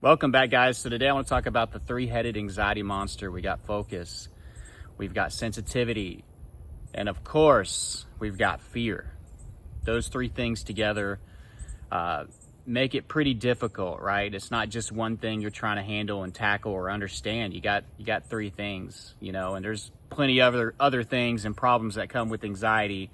Welcome back, guys. So today I want to talk about the three-headed anxiety monster. We got focus, we've got sensitivity, and of course, we've got fear. Those three things together make it pretty difficult, right? It's not just one thing you're trying to handle and tackle or understand. You got three things, and there's plenty of other things and problems that come with anxiety.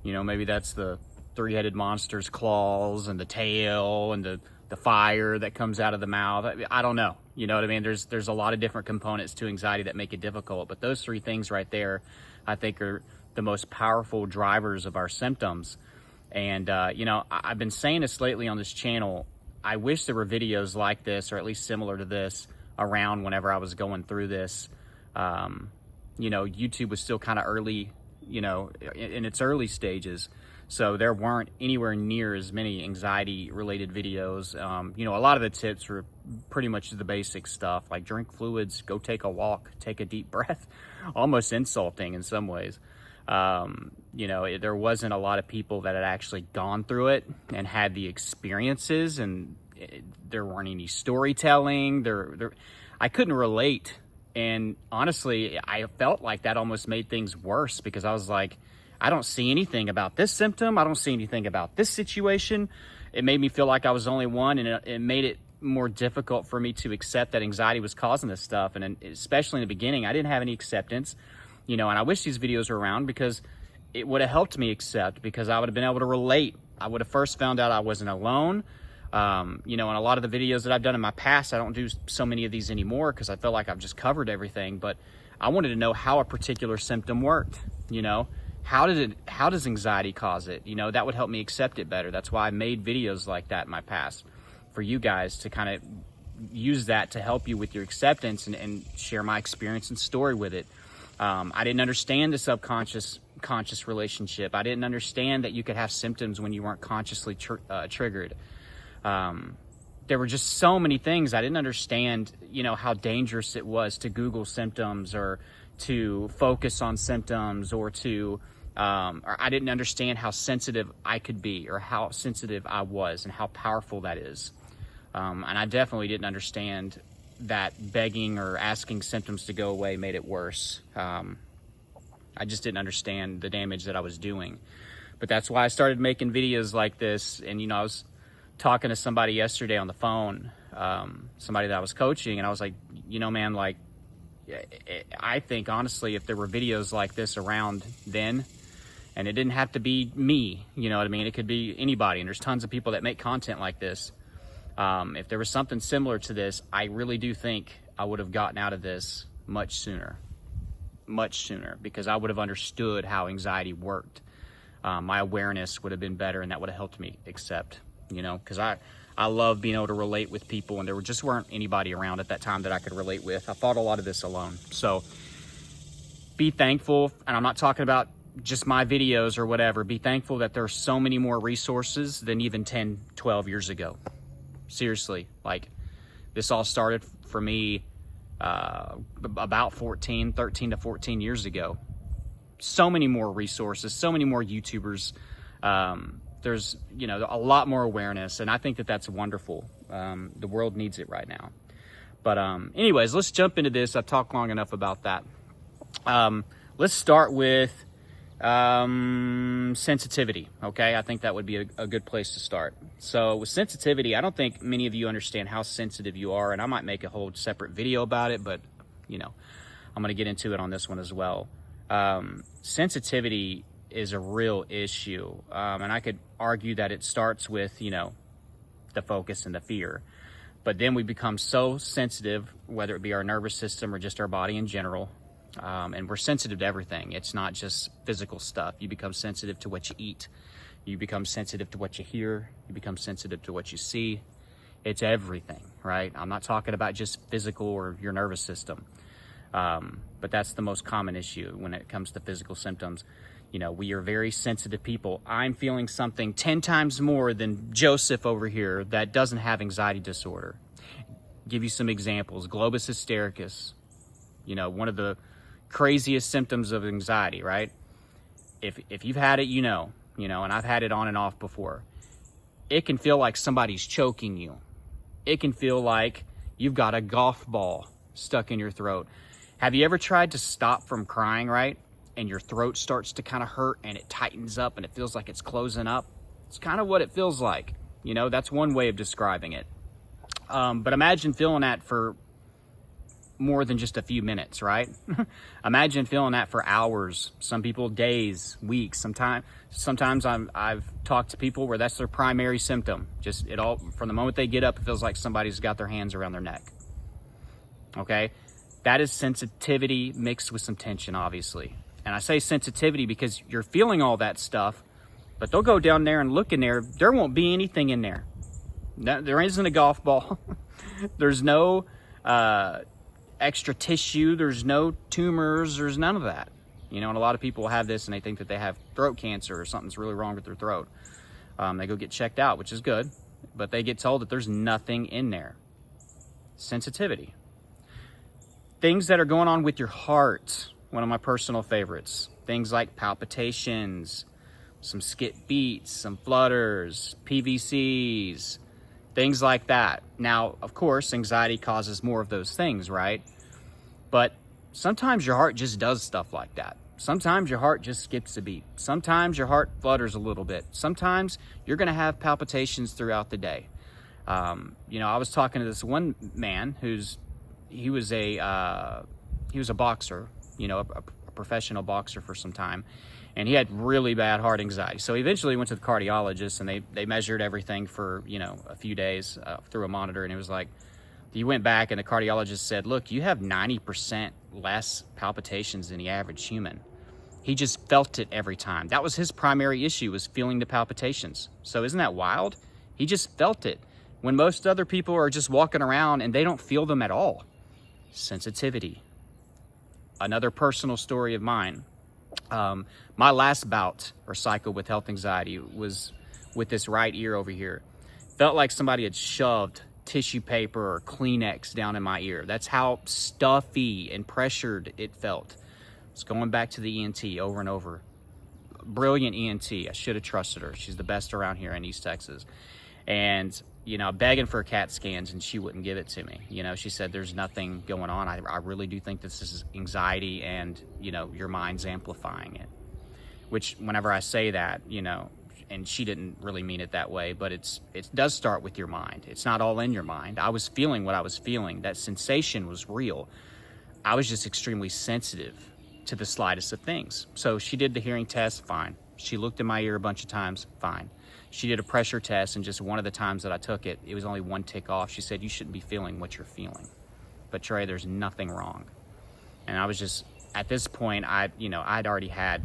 Maybe that's the three-headed monster's claws and the tail and the fire that comes out of the mouth. I don't know. You know what I mean? There's a lot of different components to anxiety that make it difficult, but those three things right there, I think, are the most powerful drivers of our symptoms. And, I've been saying this lately on this channel. I wish there were videos like this, or at least similar to this, around whenever I was going through this. YouTube was still kind of early, in its early stages. So there weren't anywhere near as many anxiety-related videos. A lot of the tips were pretty much the basic stuff, like drink fluids, go take a walk, take a deep breath, almost insulting in some ways. There wasn't a lot of people that had actually gone through it and had the experiences, and there weren't any storytelling. I couldn't relate. And honestly, I felt like that almost made things worse, because I was like, I don't see anything about this symptom. I don't see anything about this situation. It made me feel like I was the only one, and it made it more difficult for me to accept that anxiety was causing this stuff. And especially in the beginning, I didn't have any acceptance, and I wish these videos were around, because it would have helped me accept, because I would have been able to relate. I would have first found out I wasn't alone. And a lot of the videos that I've done in my past, I don't do so many of these anymore, because I feel like I've just covered everything. But I wanted to know how a particular symptom worked. How does anxiety cause it? That would help me accept it better. That's why I made videos like that in my past, for you guys to kind of use that to help you with your acceptance and share my experience and story with it. I didn't understand the conscious relationship. I didn't understand that you could have symptoms when you weren't consciously triggered. There were just so many things I didn't understand, how dangerous it was to Google symptoms, or to focus on symptoms, or I didn't understand how sensitive I could be, or how sensitive I was, and how powerful that is. And I definitely didn't understand that begging or asking symptoms to go away made it worse. I just didn't understand the damage that I was doing. But that's why I started making videos like this. And, I was talking to somebody yesterday on the phone, somebody that I was coaching, and I was like, man, like, I think honestly, if there were videos like this around then, and it didn't have to be me, you know what I mean? It could be anybody, and there's tons of people that make content like this. If there was something similar to this, I really do think I would have gotten out of this much sooner, because I would have understood how anxiety worked. My awareness would have been better, and that would have helped me accept, because I love being able to relate with people, and there just weren't anybody around at that time that I could relate with. I fought a lot of this alone. So be thankful, and I'm not talking about just my videos or whatever. Be thankful that there are so many more resources than even 10, 12 years ago. Seriously, like, this all started for me about 13 to 14 years ago. So many more resources, so many more YouTubers. There's, a lot more awareness, and I think that that's wonderful. The world needs it right now. But anyways, let's jump into this. I've talked long enough about that. Let's start with sensitivity, okay? I think that would be a good place to start. So with sensitivity, I don't think many of you understand how sensitive you are, and I might make a whole separate video about it, but, I'm going to get into it on this one as well. Sensitivity is a real issue, and I could argue that it starts with, the focus and the fear. But then we become so sensitive, whether it be our nervous system or just our body in general, and we're sensitive to everything. It's not just physical stuff. You become sensitive to what you eat. You become sensitive to what you hear. You become sensitive to what you see. It's everything, right? I'm not talking about just physical or your nervous system, but that's the most common issue when it comes to physical symptoms. We are very sensitive people. I'm feeling something 10 times more than Joseph over here that doesn't have anxiety disorder. Give you some examples. Globus hystericus, one of the craziest symptoms of anxiety, right? If you've had it, and I've had it on and off before. It can feel like somebody's choking you. it can feel like you've got a golf ball stuck in your throat. Have you ever tried to stop from crying, right? And your throat starts to kind of hurt and it tightens up and it feels like it's closing up? It's kind of what it feels like. You know, that's one way of describing it. But imagine feeling that for more than just a few minutes, right? Imagine feeling that for hours, some people days, weeks. Sometimes I've talked to people where that's their primary symptom. Just it all, from the moment they get up, it feels like somebody's got their hands around their neck. Okay? That is sensitivity mixed with some tension, obviously. And I say sensitivity because you're feeling all that stuff, but they'll go down there and look in there. There won't be anything in there. There isn't a golf ball. There's no extra tissue. There's no tumors. There's none of that. You know, and a lot of people have this and they think that they have throat cancer or something's really wrong with their throat. They go get checked out, which is good, but they get told that there's nothing in there. Sensitivity. Things that are going on with your heart, one of my personal favorites. Things like palpitations, some skip beats, some flutters, PVCs, things like that. Now, of course, anxiety causes more of those things, right? But sometimes your heart just does stuff like that. Sometimes your heart just skips a beat. Sometimes your heart flutters a little bit. Sometimes you're going to have palpitations throughout the day. You know, I was talking to this one man he was a boxer, you know, a professional boxer for some time, and he had really bad heart anxiety. So he eventually went to the cardiologist, and they measured everything for, you know, a few days through a monitor, and it was like, he went back and the cardiologist said, look, you have 90% less palpitations than the average human. He just felt it every time. That was his primary issue, was feeling the palpitations. So isn't that wild? He just felt it, when most other people are just walking around and they don't feel them at all. Sensitivity. Another personal story of mine. My last bout or cycle with health anxiety was with this right ear over here. Felt like somebody had shoved tissue paper or Kleenex down in my ear. That's how stuffy and pressured it felt. It's going back to the ENT over and over. Brilliant ENT. I should have trusted her. She's the best around here in East Texas. And, you know, begging for CAT scans, and she wouldn't give it to me. You know, she said, there's nothing going on. I really do think this is anxiety and, you know, your mind's amplifying it. Which, whenever I say that, you know, and she didn't really mean it that way, but it does start with your mind. It's not all in your mind. I was feeling what I was feeling. That sensation was real. I was just extremely sensitive to the slightest of things. So she did the hearing test, fine. She looked in my ear a bunch of times, fine. She did a pressure test, and just one of the times that I took it, it was only one tick off. She said, you shouldn't be feeling what you're feeling. But Trey, there's nothing wrong. And I was just, at this point, I'd already had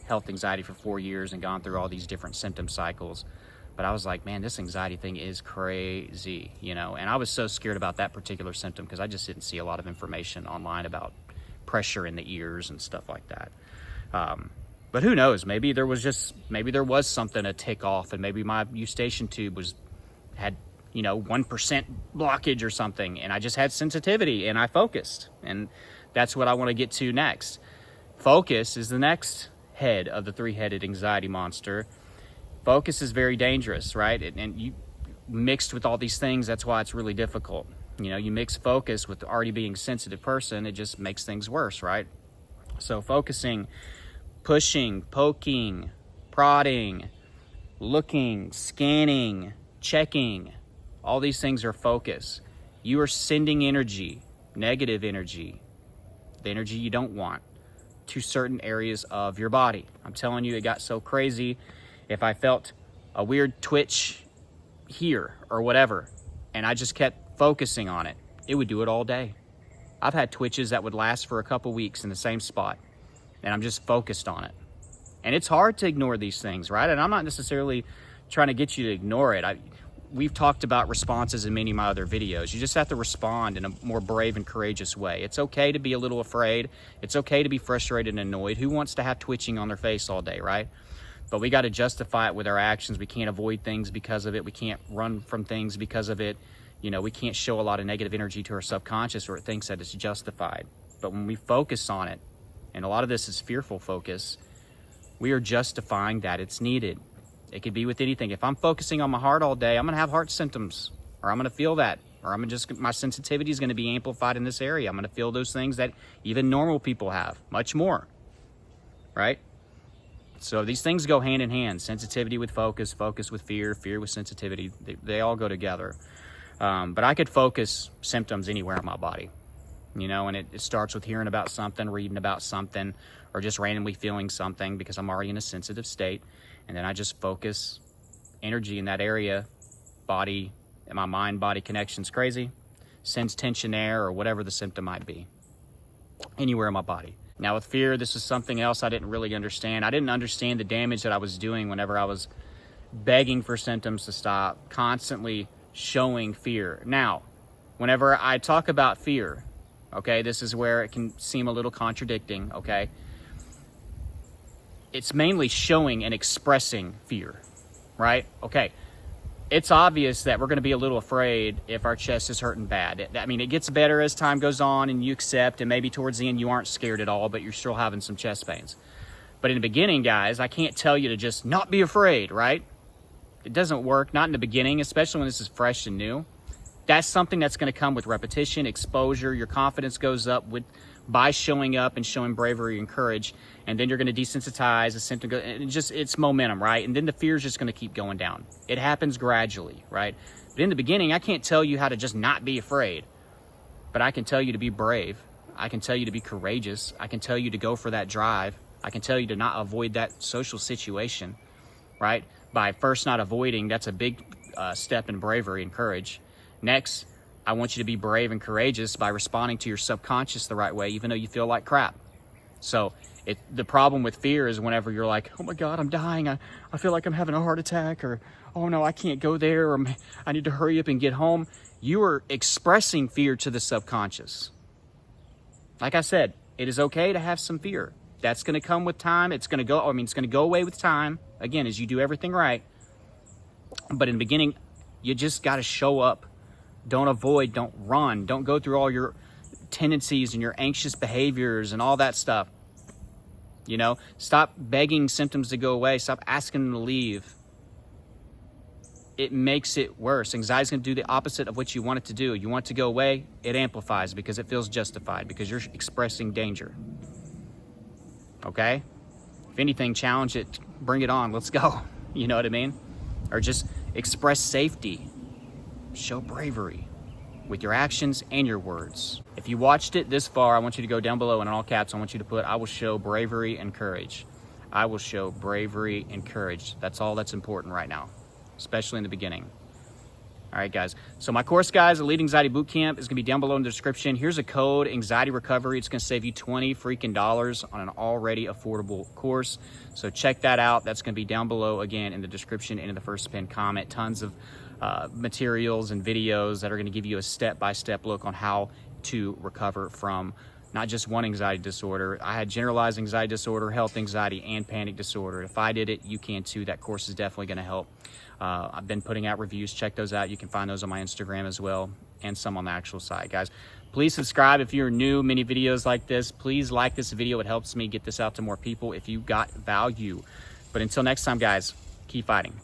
health anxiety for 4 years and gone through all these different symptom cycles. But I was like, man, this anxiety thing is crazy, you know? And I was so scared about that particular symptom because I just didn't see a lot of information online about pressure in the ears and stuff like that. But who knows? Maybe there was something to tick off, and maybe my eustachian tube had 1% blockage or something, and I just had sensitivity and I focused. And that's what I want to get to next. Focus is the next head of the three-headed anxiety monster. Focus is very dangerous, right? And you mixed with all these things, that's why it's really difficult. You know, you mix focus with already being a sensitive person, it just makes things worse, right? So focusing, pushing, poking, prodding, looking, scanning, checking, all these things are focus. You are sending energy, negative energy, the energy you don't want, to certain areas of your body. I'm telling you, it got so crazy. If I felt a weird twitch here or whatever, and I just kept focusing on it, it would do it all day. I've had twitches that would last for a couple weeks in the same spot, and I'm just focused on it. And it's hard to ignore these things, right? And I'm not necessarily trying to get you to ignore it. We've talked about responses in many of my other videos. You just have to respond in a more brave and courageous way. It's okay to be a little afraid. It's okay to be frustrated and annoyed. Who wants to have twitching on their face all day, right? But we got to justify it with our actions. We can't avoid things because of it. We can't run from things because of it. You know, we can't show a lot of negative energy to our subconscious where it thinks that it's justified. But when we focus on it, and a lot of this is fearful focus, we are justifying that it's needed. It could be with anything. If I'm focusing on my heart all day, I'm going to have heart symptoms. or I'm going to feel that, or my sensitivity is going to be amplified in this area. I'm going to feel those things that even normal people have, much more, right? So these things go hand in hand. Sensitivity with focus, focus with fear, fear with sensitivity. They all go together. But I could focus symptoms anywhere in my body, you know, and it starts with hearing about something, reading about something, or just randomly feeling something because I'm already in a sensitive state. And then I just focus energy in that area, body, and my mind-body connection's crazy, sense tension there, or whatever the symptom might be, anywhere in my body. Now with fear, this is something else I didn't really understand. I didn't understand the damage that I was doing whenever I was begging for symptoms to stop, constantly showing fear. Now, whenever I talk about fear, okay, this is where it can seem a little contradicting, okay? It's mainly showing and expressing fear, right? Okay, it's obvious that we're going to be a little afraid if our chest is hurting bad. I mean, it gets better as time goes on and you accept, and maybe towards the end you aren't scared at all, but you're still having some chest pains. But in the beginning, guys, I can't tell you to just not be afraid, right? It doesn't work, not in the beginning, especially when this is fresh and new. That's something that's going to come with repetition, exposure. Your confidence goes up by showing up and showing bravery and courage, and then you're going to desensitize the symptom. It's momentum, right? And then the fear is just going to keep going down. It happens gradually, right? But in the beginning, I can't tell you how to just not be afraid, but I can tell you to be brave. I can tell you to be courageous. I can tell you to go for that drive. I can tell you to not avoid that social situation, right? By first not avoiding, that's a big step in bravery and courage. Next, I want you to be brave and courageous by responding to your subconscious the right way, even though you feel like crap. So the problem with fear is whenever you're like, oh my God, I'm dying. I feel like I'm having a heart attack, or, oh no, I can't go there, or I need to hurry up and get home. You are expressing fear to the subconscious. Like I said, it is okay to have some fear. That's going to come with time. It's going to go away with time, again, as you do everything right. But in the beginning, you just got to show up. Don't avoid, don't run, don't go through all your tendencies and your anxious behaviors and all that stuff. You know, stop begging symptoms to go away. Stop asking them to leave. It makes it worse. Anxiety is going to do the opposite of what you want it to do. You want it to go away, it amplifies because it feels justified, because you're expressing danger. Okay? If anything, challenge it, bring it on, let's go. You know what I mean? Or just express safety. Show bravery with your actions and your words. If you watched it this far, I want you to go down below and in all caps, I want you to put, I will show bravery and courage. I will show bravery and courage. That's all that's important right now, especially in the beginning. All right, guys. So my course, guys, Elite Anxiety Bootcamp is going to be down below in the description. Here's a code, Anxiety Recovery. It's going to save you $20 freaking on an already affordable course. So check that out. That's going to be down below, again, in the description and in the first pinned comment. Tons of materials and videos that are going to give you a step-by-step look on how to recover from not just one anxiety disorder. I had generalized anxiety disorder, health anxiety, and panic disorder. If I did it, you can too. That course is definitely going to help. I've been putting out reviews. Check those out. You can find those on my Instagram as well, and some on the actual site. Guys, please subscribe if you're new. Many videos like this. Please like this video. It helps me get this out to more people if you got value. But until next time, guys, keep fighting.